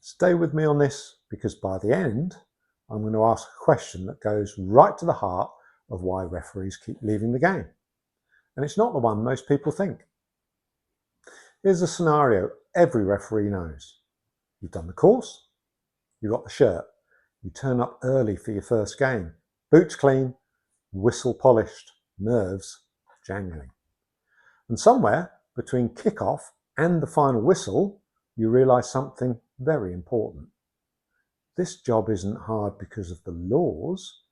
Stay with me on this, because by the end, I'm going to ask a question that goes right to the heart of why referees keep leaving the game. And it's not the one most people think. Here's a scenario every referee knows. You've done the course, you've got the shirt, you turn up early for your first game, boots clean, whistle polished, nerves jangling. And somewhere between kickoff and the final whistle, you realise something very important. This job isn't hard because of the laws,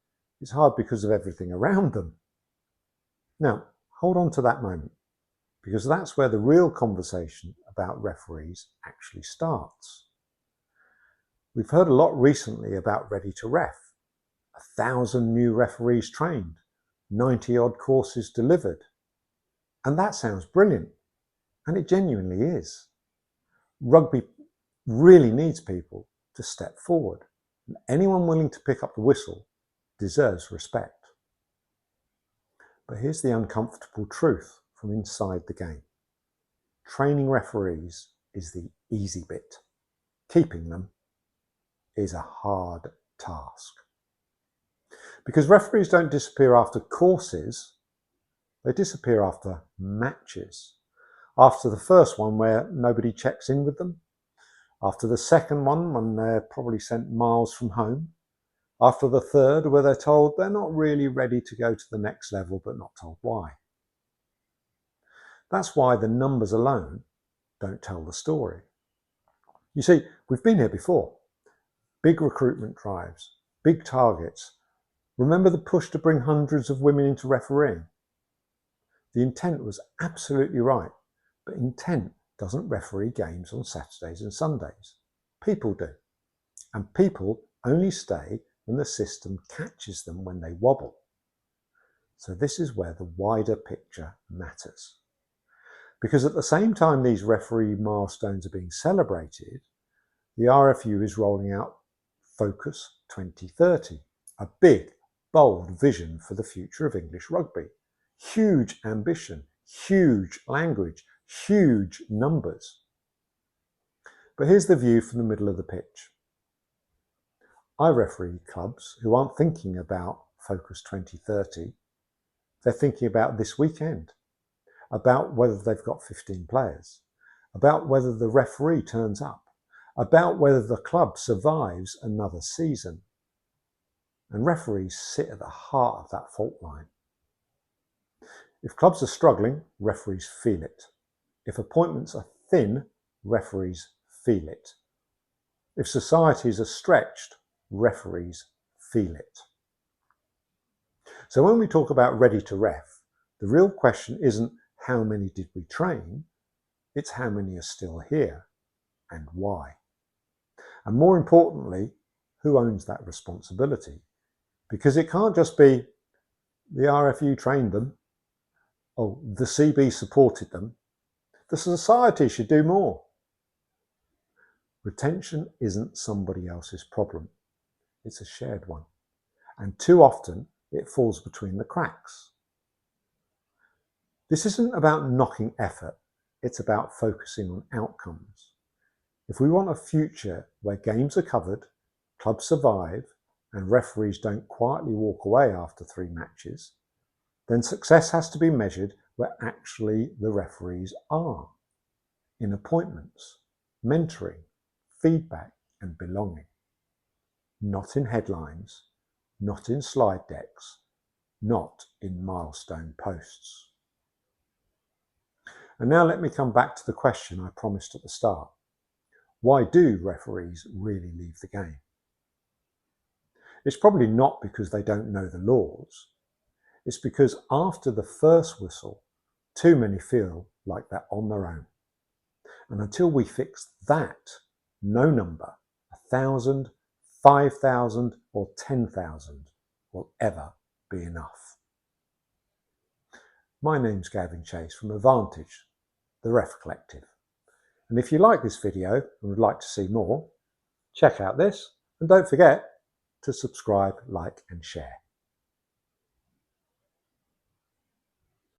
it's hard because of everything around them. Now, hold on to that moment, because that's where the real conversation about referees actually starts. We've heard a lot recently about Ready to Ref. 1,000 new referees trained, 90 odd courses delivered. And that sounds brilliant, and it genuinely is. Rugby really needs people to step forward, and anyone willing to pick up the whistle deserves respect. But here's the uncomfortable truth from inside the game. Training referees is the easy bit. Keeping them is a hard task. Because referees don't disappear after courses, they disappear after matches. After the first one where nobody checks in with them, after the second one when they're probably sent miles from home, after the third where they're told they're not really ready to go to the next level but not told why. That's why the numbers alone don't tell the story. You see, we've been here before. Big recruitment drives, big targets. Remember the push to bring hundreds of women into refereeing? The intent was absolutely right, but intent doesn't referee games on Saturdays and Sundays. People do. And people only stay when the system catches them when they wobble. So this is where the wider picture matters. Because at the same time these referee milestones are being celebrated, the RFU is rolling out Focus 2030, a big, bold vision for the future of English rugby. Huge ambition, huge language, huge numbers. But here's the view from the middle of the pitch. I referee clubs who aren't thinking about Focus 2030. They're thinking about this weekend, about whether they've got 15 players, about whether the referee turns up, about whether the club survives another season. And referees sit at the heart of that fault line. If clubs are struggling, referees feel it. If appointments are thin, referees feel it. If societies are stretched, referees feel it. So when we talk about Ready to Ref, the real question isn't how many did we train, it's how many are still here and why. And more importantly, who owns that responsibility? Because it can't just be the RFU trained them, or the CB supported them. The society should do more. Retention isn't somebody else's problem. It's a shared one. And too often it falls between the cracks. This isn't about knocking effort. It's about focusing on outcomes. If we want a future where games are covered, clubs survive, and referees don't quietly walk away after 3 matches, then success has to be measured where actually the referees are. In appointments, mentoring, feedback and belonging. Not in headlines, not in slide decks, not in milestone posts. And now let me come back to the question I promised at the start. Why do referees really leave the game? It's probably not because they don't know the laws. It's because after the first whistle, too many feel like they're on their own. And until we fix that, no number, 1,000, 5,000 or 10,000 will ever be enough. My name's Gavin Chase from Advantage, the Ref Collective. And if you like this video and would like to see more, check out this and don't forget to subscribe, like and share.